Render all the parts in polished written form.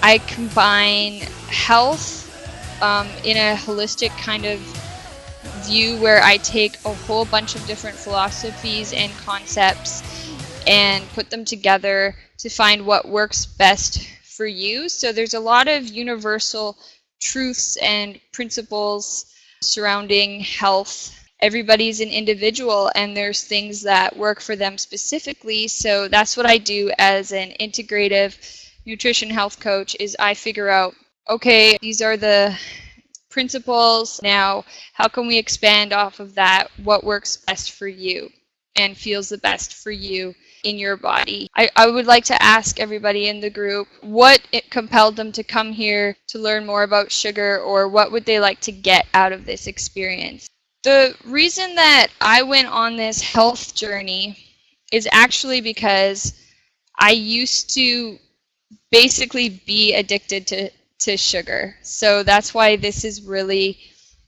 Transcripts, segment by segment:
I combine health in a holistic kind of view where I take a whole bunch of different philosophies and concepts and put them together to find what works best for you. So there's a lot of universal truths and principles surrounding health. Everybody's an individual and there's things that work for them specifically. So that's what I do as an integrative nutrition health coach is I figure out, okay, these are the principles. Now, how can we expand off of that? What works best for you and feels the best for you in your body? I would like to ask everybody in the group what it compelled them to come here to learn more about sugar, or what would they like to get out of this experience? The reason that I went on this health journey is actually because I used to basically be addicted to sugar. So that's why this is really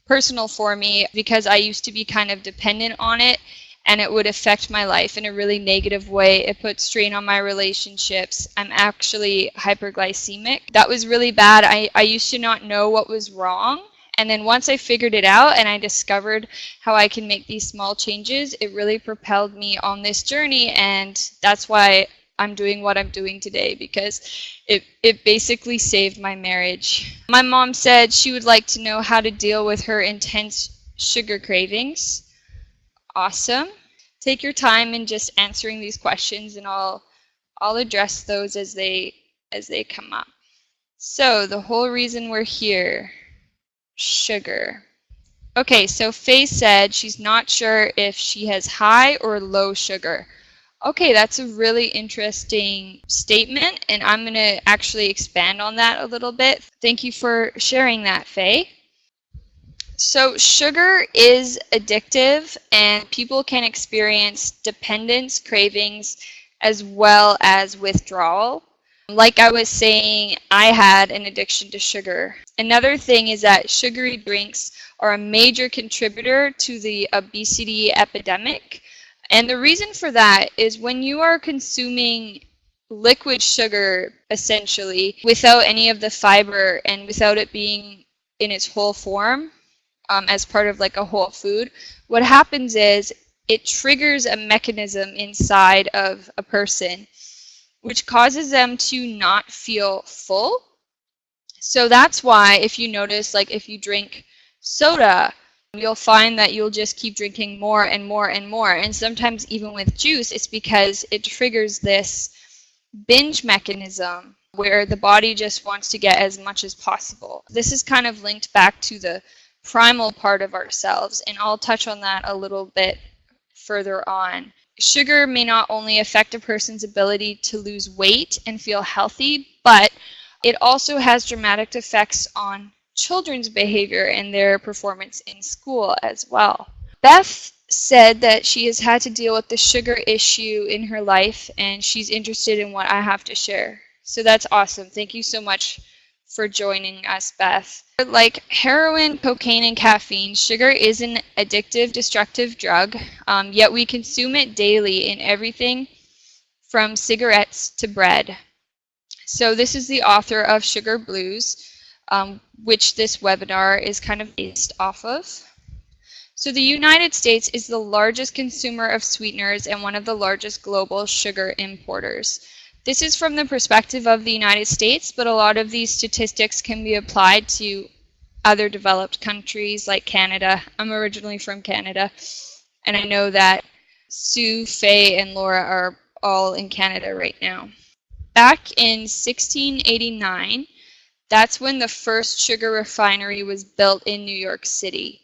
personal for me, because I used to be kind of dependent on it and it would affect my life in a really negative way. It put strain on my relationships. I'm actually hyperglycemic. That was really bad. I used to not know what was wrong. And then once I figured it out and I discovered how I can make these small changes, it really propelled me on this journey. And that's why I'm doing what I'm doing today, because it basically saved my marriage. My mom said she would like to know how to deal with her intense sugar cravings. Awesome. Take your time in just answering these questions and I'll address those as they come up. So the whole reason we're here, sugar. Okay, so Faye said she's not sure if she has high or low sugar. Okay, that's a really interesting statement, and I'm going to actually expand on that a little bit. Thank you for sharing that, Faye. So sugar is addictive, and people can experience dependence, cravings, as well as withdrawal. Like I was saying, I had an addiction to sugar. Another thing is that sugary drinks are a major contributor to the obesity epidemic. And the reason for that is when you are consuming liquid sugar, essentially, without any of the fiber and without it being in its whole form, as part of like a whole food, what happens is it triggers a mechanism inside of a person, which causes them to not feel full. So that's why if you notice, like if you drink soda, you'll find that you'll just keep drinking more and more and more. And sometimes even with juice, it's because it triggers this binge mechanism where the body just wants to get as much as possible. This is kind of linked back to the primal part of ourselves, and I'll touch on that a little bit further on. Sugar may not only affect a person's ability to lose weight and feel healthy, but it also has dramatic effects on children's behavior and their performance in school as well. Beth said that she has had to deal with the sugar issue in her life and she's interested in what I have to share. So that's awesome. Thank you so much for joining us, Beth. Like heroin, cocaine, and caffeine, sugar is an addictive, destructive drug, yet we consume it daily in everything from cigarettes to bread. So this is the author of Sugar Blues, which this webinar is kind of based off of. So the United States is the largest consumer of sweeteners and one of the largest global sugar importers. This is from the perspective of the United States, but a lot of these statistics can be applied to other developed countries like Canada. I'm originally from Canada, and I know that Sue, Faye, and Laura are all in Canada right now. Back in 1689, that's when the first sugar refinery was built in New York City.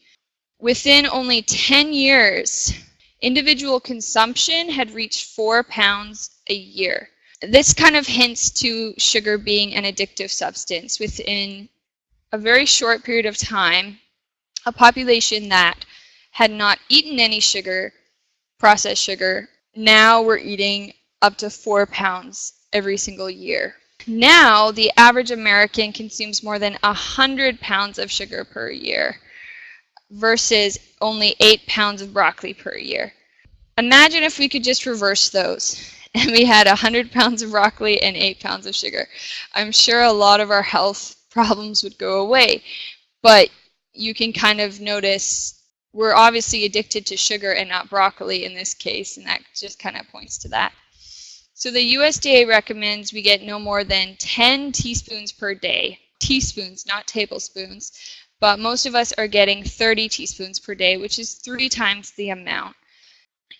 Within only 10 years, individual consumption had reached 4 pounds a year. This kind of hints to sugar being an addictive substance. Within a very short period of time, a population that had not eaten any sugar, processed sugar, now we're eating up to 4 pounds every single year. Now, the average American consumes more than 100 pounds of sugar per year versus only 8 pounds of broccoli per year. Imagine if we could just reverse those and we had 100 pounds of broccoli and 8 pounds of sugar. I'm sure a lot of our health problems would go away, but you can kind of notice we're obviously addicted to sugar and not broccoli in this case, and that just kind of points to that. So the USDA recommends we get no more than 10 teaspoons per day. Teaspoons, not tablespoons, but most of us are getting 30 teaspoons per day, which is 3 times the amount.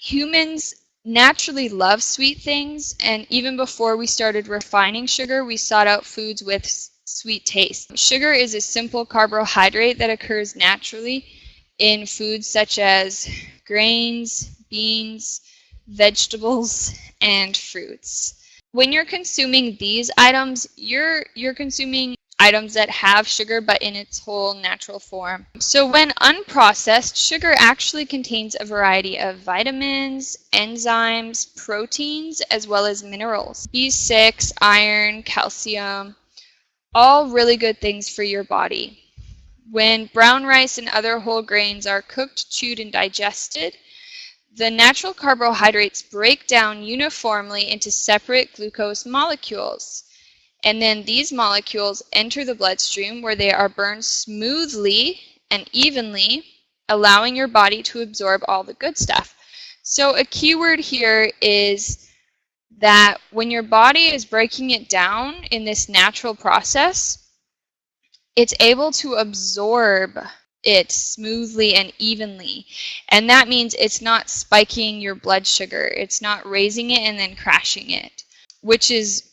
Humans naturally love sweet things, and even before we started refining sugar, we sought out foods with sweet taste. Sugar is a simple carbohydrate that occurs naturally in foods such as grains, beans, vegetables, and fruits. When you're consuming these items, you're consuming items that have sugar but in its whole natural form. So when unprocessed, sugar actually contains a variety of vitamins, enzymes, proteins, as well as minerals. B6, iron, calcium, all really good things for your body. When brown rice and other whole grains are cooked, chewed, and digested, the natural carbohydrates break down uniformly into separate glucose molecules. And then these molecules enter the bloodstream where they are burned smoothly and evenly, allowing your body to absorb all the good stuff. So a key word here is that when your body is breaking it down in this natural process, it's able to absorb it smoothly and evenly. And that means it's not spiking your blood sugar. It's not raising it and then crashing it, which is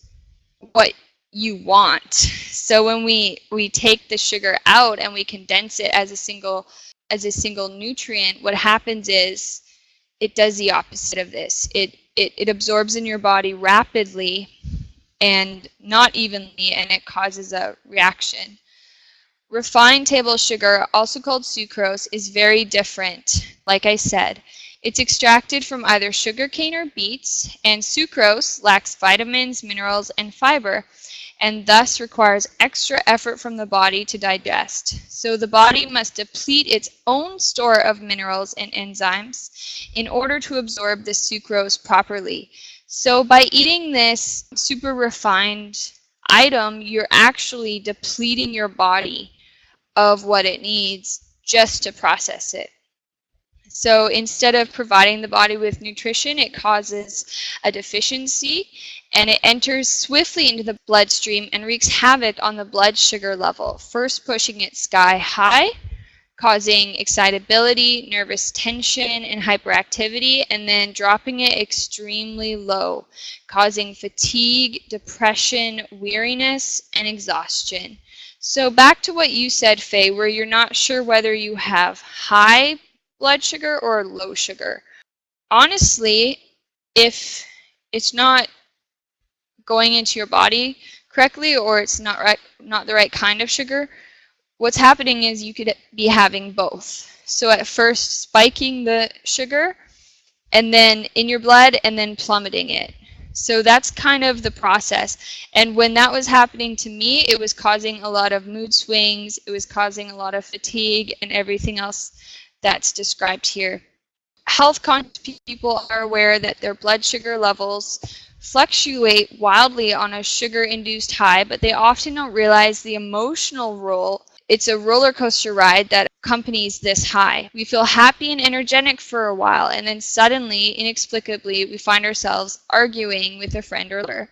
what you want. So when we take the sugar out and we condense it as a single nutrient, what happens is it does the opposite of this. It absorbs in your body rapidly and not evenly, and it causes a reaction. Refined table sugar, also called sucrose, is very different. Like I said, it's extracted from either sugarcane or beets, and sucrose lacks vitamins, minerals, and fiber, and thus requires extra effort from the body to digest. So the body must deplete its own store of minerals and enzymes in order to absorb the sucrose properly. So by eating this super refined item, you're actually depleting your body of what it needs just to process it. So instead of providing the body with nutrition, it causes a deficiency, and it enters swiftly into the bloodstream and wreaks havoc on the blood sugar level, first pushing it sky high, causing excitability, nervous tension, and hyperactivity, and then dropping it extremely low, causing fatigue, depression, weariness, and exhaustion. So back to what you said, Faye, where you're not sure whether you have high blood sugar or low sugar. Honestly, if it's not going into your body correctly, or it's not the right kind of sugar, what's happening is you could be having both. So at first spiking the sugar, and then in your blood, and then plummeting it. So that's kind of the process. And when that was happening to me, it was causing a lot of mood swings, it was causing a lot of fatigue, and everything else that's described here. Health conscious people are aware that their blood sugar levels fluctuate wildly on a sugar-induced high, but they often don't realize the emotional role. It's a roller coaster ride that accompanies this high. We feel happy and energetic for a while, and then suddenly, inexplicably, we find ourselves arguing with a friend or lover.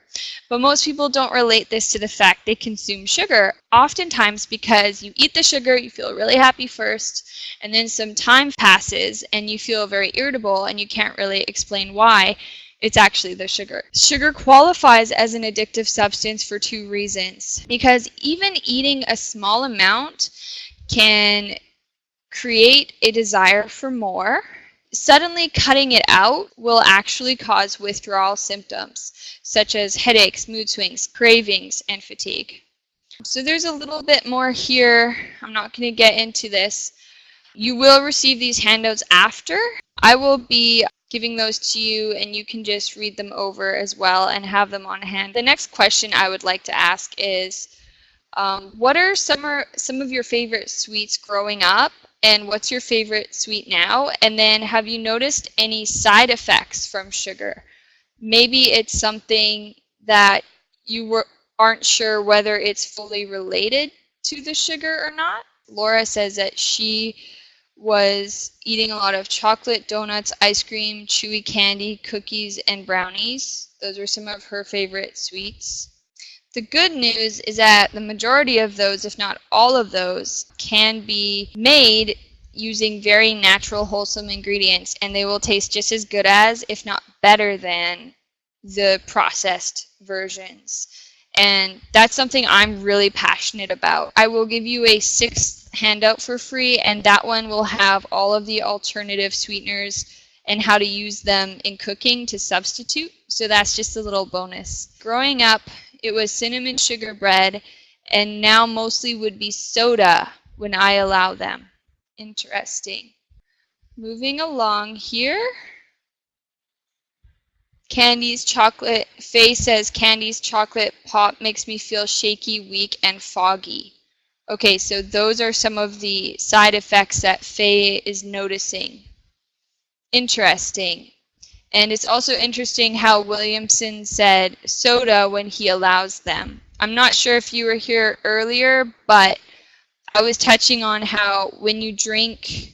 But most people don't relate this to the fact they consume sugar, oftentimes because you eat the sugar, you feel really happy first, and then some time passes and you feel very irritable and you can't really explain why. It's actually the sugar. Sugar qualifies as an addictive substance for 2 reasons. Because even eating a small amount can create a desire for more. Suddenly cutting it out will actually cause withdrawal symptoms, such as headaches, mood swings, cravings, and fatigue. So there's a little bit more here. I'm not going to get into this. You will receive these handouts after. I will be giving those to you, and you can just read them over as well and have them on hand. The next question I would like to ask is, what are some of your favorite sweets growing up, and what's your favorite sweet now? And then have you noticed any side effects from sugar? maybe it's something that you aren't sure whether it's fully related to the sugar or not. Laura says that she was eating a lot of chocolate, donuts, ice cream, chewy candy, cookies, and brownies. Those were some of her favorite sweets. The good news is that the majority of those, if not all of those, can be made using very natural, wholesome ingredients, and they will taste just as good as, if not better than, the processed versions. And that's something I'm really passionate about. I will give you a 6th handout for free, and that one will have all of the alternative sweeteners and how to use them in cooking to substitute. So that's just a little bonus. Growing up, it was cinnamon sugar bread, and now mostly would be soda when I allow them. Interesting. Moving along here. Candy's chocolate. Faye says Candy's chocolate pop makes me feel shaky, weak, and foggy. Okay, so those are some of the side effects that Faye is noticing. Interesting. And it's also interesting how Williamson said soda when he allows them. I'm not sure if you were here earlier, but I was touching on how when you drink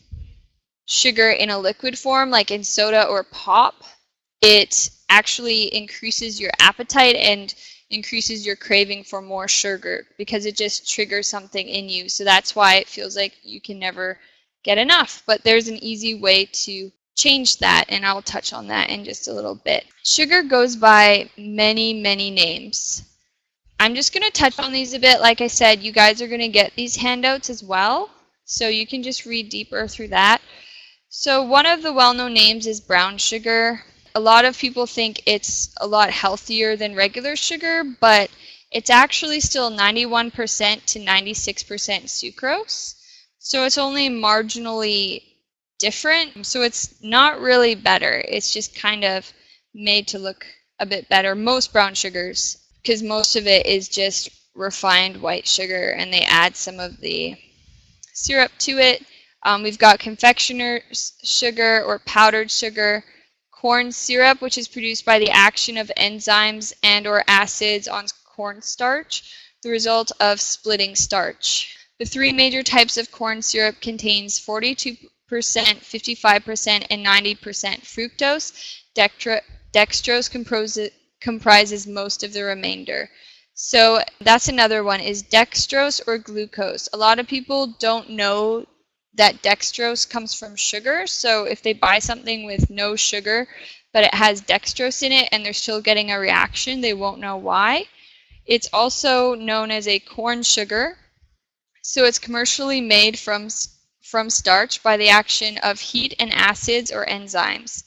sugar in a liquid form, like in soda or pop, it actually increases your appetite and increases your craving for more sugar because it just triggers something in you. So that's why it feels like you can never get enough. But there's an easy way to change that, and I'll touch on that in just a little bit. Sugar goes by many, many names. I'm just going to touch on these a bit. Like I said, you guys are going to get these handouts as well, so you can just read deeper through that. So one of the well-known names is brown sugar. A lot of people think it's a lot healthier than regular sugar, but it's actually still 91% to 96% sucrose. So it's only marginally different. So it's not really better. It's just kind of made to look a bit better. Most brown sugars, because most of it is just refined white sugar, and they add some of the syrup to it. We've got confectioner's sugar or powdered sugar, corn syrup, which is produced by the action of enzymes and or acids on cornstarch, the result of splitting starch. The 3 major types of corn syrup contains 42%, 55%, and 90% fructose. Dextrose comprises most of the remainder. So that's another one, is dextrose or glucose. A lot of people don't know that dextrose comes from sugar, so if they buy something with no sugar but it has dextrose in it and they're still getting a reaction, they won't know why. It's also known as a corn sugar, so it's commercially made from starch by the action of heat and acids or enzymes,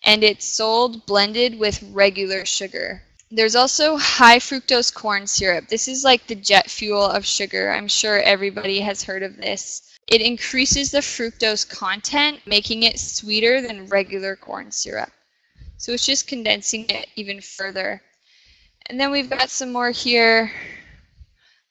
and it's sold blended with regular sugar. There's also high fructose corn syrup. This is like the jet fuel of sugar. I'm sure everybody has heard of this. It increases the fructose content, making it sweeter than regular corn syrup. So it's just condensing it even further. And then we've got some more here.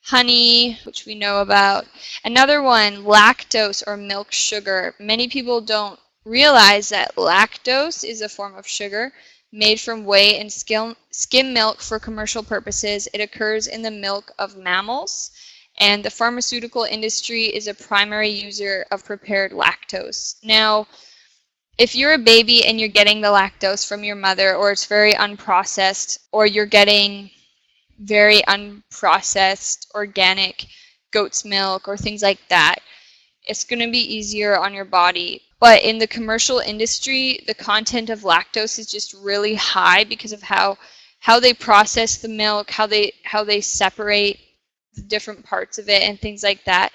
Honey, which we know about. Another one, lactose or milk sugar. Many people don't realize that lactose is a form of sugar made from whey and skim milk for commercial purposes. It occurs in the milk of mammals, and the pharmaceutical industry is a primary user of prepared lactose. Now, if you're a baby and you're getting the lactose from your mother, or it's very unprocessed, or you're getting very unprocessed organic goat's milk or things like that, it's going to be easier on your body. But in the commercial industry, the content of lactose is just really high because of how they process the milk, how they separate the different parts of it and things like that.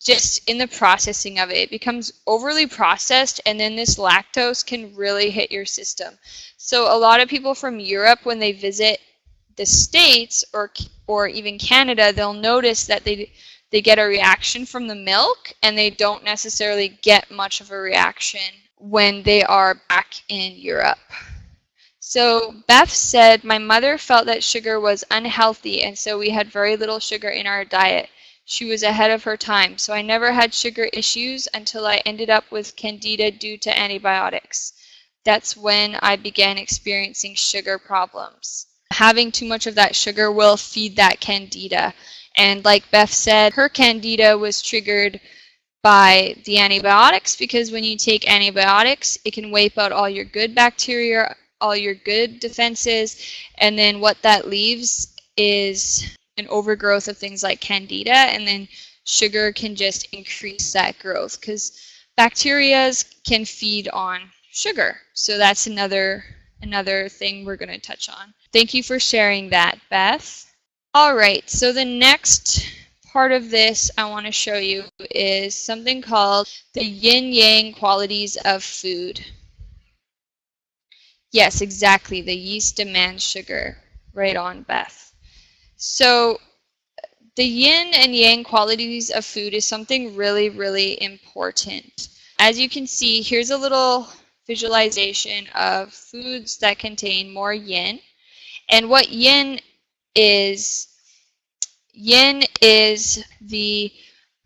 Just in the processing of it, it becomes overly processed, and then this lactose can really hit your system. So a lot of people from Europe, when they visit the States or even Canada, they'll notice that they get a reaction from the milk, and they don't necessarily get much of a reaction when they are back in Europe. So Beth said, my mother felt that sugar was unhealthy, and so we had very little sugar in our diet. She was ahead of her time, so I never had sugar issues until I ended up with candida due to antibiotics. that's when I began experiencing sugar problems. Having too much of that sugar will feed that candida. And like Beth said, her candida was triggered by the antibiotics, because when you take antibiotics, it can wipe out all your good bacteria, all your good defenses, and then what that leaves is an overgrowth of things like candida, and then sugar can just increase that growth because bacteria can feed on sugar. So that's another thing we're going to touch on. Thank you for sharing that, Beth. All right, so the next part of this I want to show you is something called the yin-yang qualities of food. Yes, exactly. The yeast demands sugar. Right on, Beth. So the yin and yang qualities of food is something really, really important. As you can see, here's a little visualization of foods that contain more yin. And what yin is the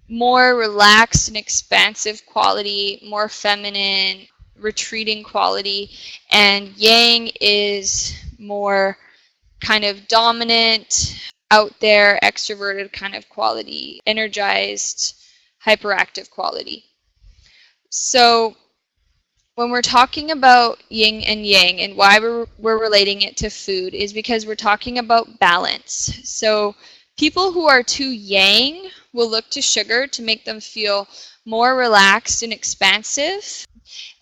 more relaxed and expansive quality, more feminine, retreating quality, and yang is more kind of dominant, out there, extroverted kind of quality, energized, hyperactive quality. So when we're talking about yin and yang and why we're relating it to food is because we're talking about balance. So people who are too yang will look to sugar to make them feel more relaxed and expansive,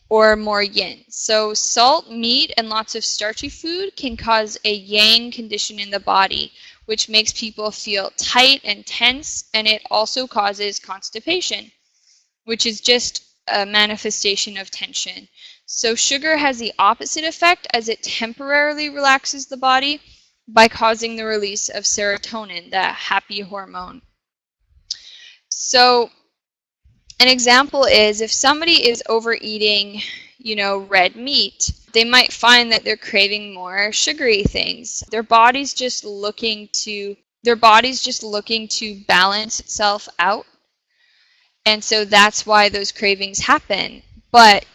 or more yin. So salt, meat, and lots of starchy food can cause a yang condition in the body, which makes people feel tight and tense, and it also causes constipation, which is just a manifestation of tension. So sugar has the opposite effect, as it temporarily relaxes the body by causing the release of serotonin, the happy hormone. So an example is if somebody is overeating, red meat, they might find that they're craving more sugary things. Their body's just looking to balance itself out. And so that's why those cravings happen. But,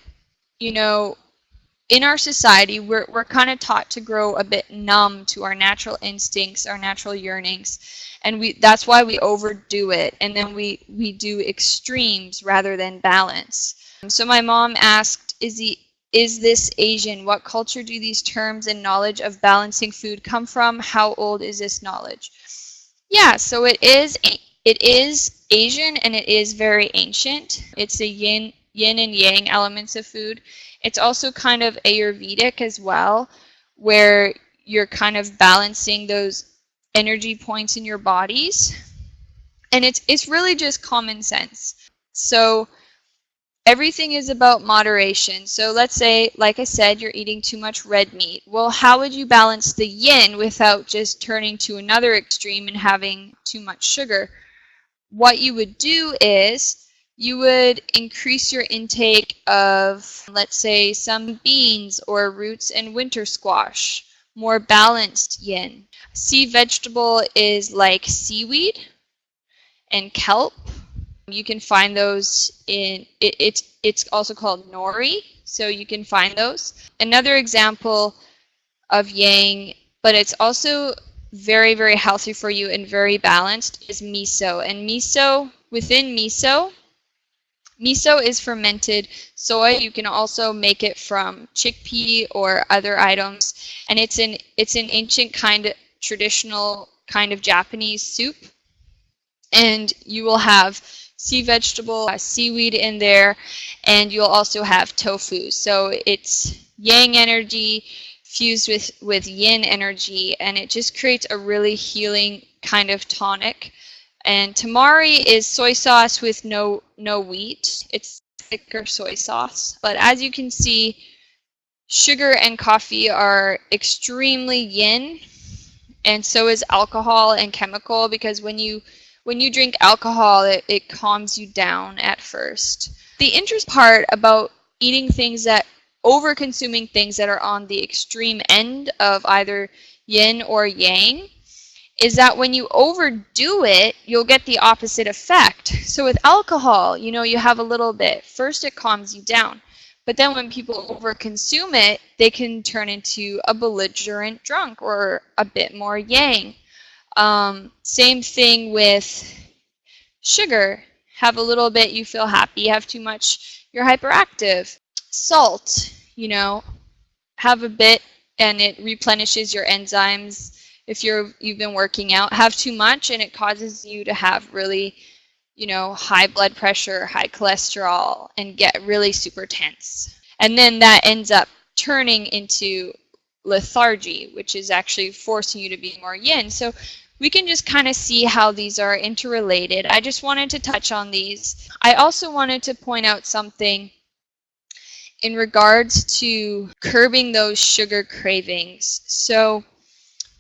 in our society, we're kind of taught to grow a bit numb to our natural instincts, our natural yearnings. And that's why we overdo it, and then we do extremes rather than balance. So my mom asked, is this Asian? What culture do these terms and knowledge of balancing food come from? How old is this knowledge? Yeah, so it is Asian, and it is very ancient. It's the yin and yang elements of food. It's also kind of Ayurvedic as well, where you're kind of balancing those energy points in your bodies, and it's really just common sense. So everything is about moderation. So let's say, like I said, you're eating too much red meat. Well, how would you balance the yin without just turning to another extreme and having too much sugar? What you would do is you would increase your intake of, let's say, some beans or roots and winter squash, more balanced yin. Sea vegetable is like seaweed and kelp. You can find those in, it's also called nori, so you can find those. Another example of yang, but it's also very, very healthy for you and very balanced, is miso. And within miso is fermented soy. You can also make it from chickpea or other items, and it's an ancient traditional kind of Japanese soup, and you will have sea vegetable, seaweed in there, and you'll also have tofu. So it's yang energy fused with yin energy, and it just creates a really healing kind of tonic. And tamari is soy sauce with no wheat. It's thicker soy sauce. But as you can see, sugar and coffee are extremely yin, and so is alcohol and chemical, because when you drink alcohol, it calms you down at first. The interesting part about eating things over-consuming things that are on the extreme end of either yin or yang is that when you overdo it, you'll get the opposite effect. So with alcohol, you have a little bit. First, it calms you down. But then when people overconsume it, they can turn into a belligerent drunk or a bit more yang. Same thing with sugar. Have a little bit, you feel happy. Have too much, you're hyperactive. Salt, you know, have a bit and it replenishes your enzymes. If you've been working out, have too much and it causes you to have really, you know, high blood pressure, high cholesterol, and get really super tense. And then that ends up turning into lethargy, which is actually forcing you to be more yin. So we can just kind of see how these are interrelated. I just wanted to touch on these. I also wanted to point out something in regards to curbing those sugar cravings. So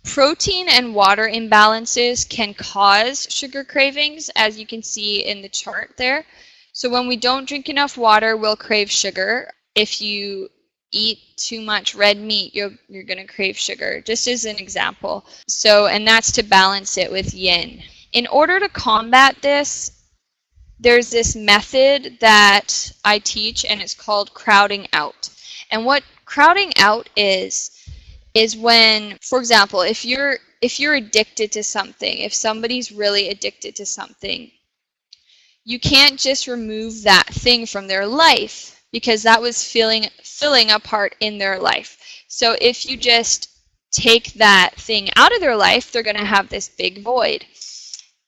protein and water imbalances can cause sugar cravings, as you can see in the chart there. So when we don't drink enough water, we'll crave sugar. If you eat too much red meat, you're going to crave sugar, just as an example. So, and that's to balance it with yin. In order to combat this, there's this method that I teach, and it's called crowding out. And what crowding out is when, for example, if you're addicted to something, if somebody's really addicted to something, you can't just remove that thing from their life because that was filling a part in their life. So if you just take that thing out of their life, they're going to have this big void.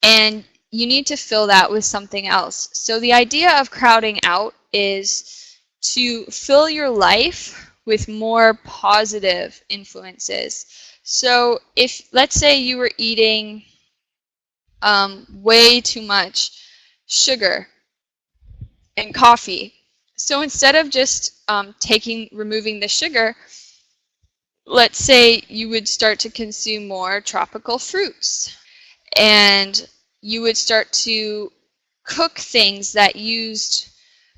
And you need to fill that with something else. So the idea of crowding out is to fill your life with more positive influences. So if, let's say you were eating way too much sugar and coffee. So instead of just removing the sugar, let's say you would start to consume more tropical fruits. And you would start to cook things that used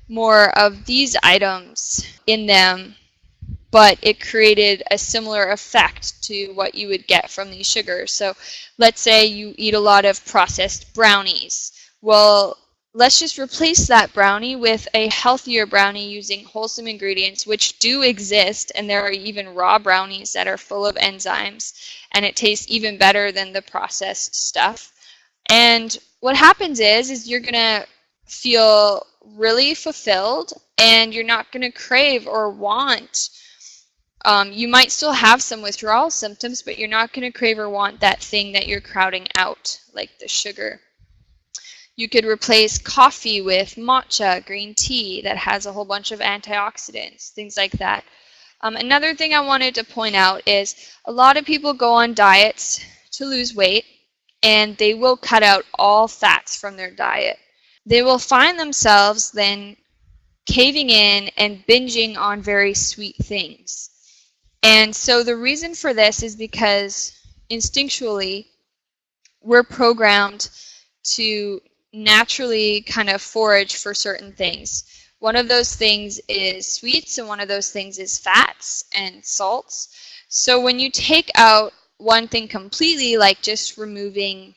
more of these items in them, but it created a similar effect to what you would get from these sugars. So let's say you eat a lot of processed brownies. Well, let's just replace that brownie with a healthier brownie using wholesome ingredients, which do exist, and there are even raw brownies that are full of enzymes, and it tastes even better than the processed stuff. And what happens is you're going to feel really fulfilled, and you're not going to crave or want. You might still have some withdrawal symptoms, but you're not going to crave or want that thing that you're crowding out, like the sugar. You could replace coffee with matcha, green tea that has a whole bunch of antioxidants, things like that. Another thing I wanted to point out is a lot of people go on diets to lose weight, and they will cut out all fats from their diet. They will find themselves then caving in and binging on very sweet things. And so the reason for this is because instinctually we're programmed to naturally kind of forage for certain things. One of those things is sweets, and one of those things is fats and salts. So when you take out one thing completely, like just removing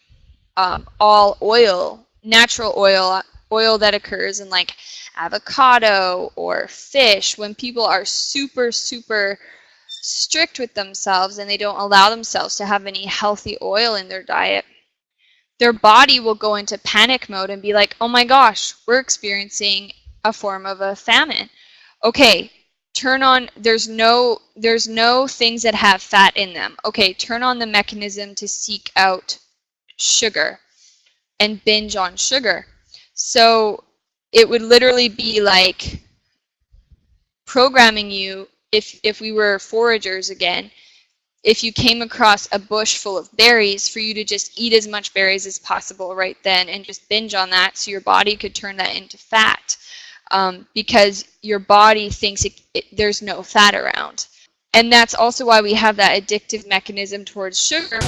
all oil, natural oil that occurs in like avocado or fish, when people are super, super strict with themselves and they don't allow themselves to have any healthy oil in their diet, their body will go into panic mode and be like, oh my gosh, we're experiencing a form of a famine. Okay, turn on, there's no things that have fat in them. Okay, turn on the mechanism to seek out sugar and binge on sugar. So it would literally be like programming you, if we were foragers again, if you came across a bush full of berries, for you to just eat as much berries as possible right then and just binge on that so your body could turn that into fat. Because your body thinks there's no fat around. And that's also why we have that addictive mechanism towards sugar.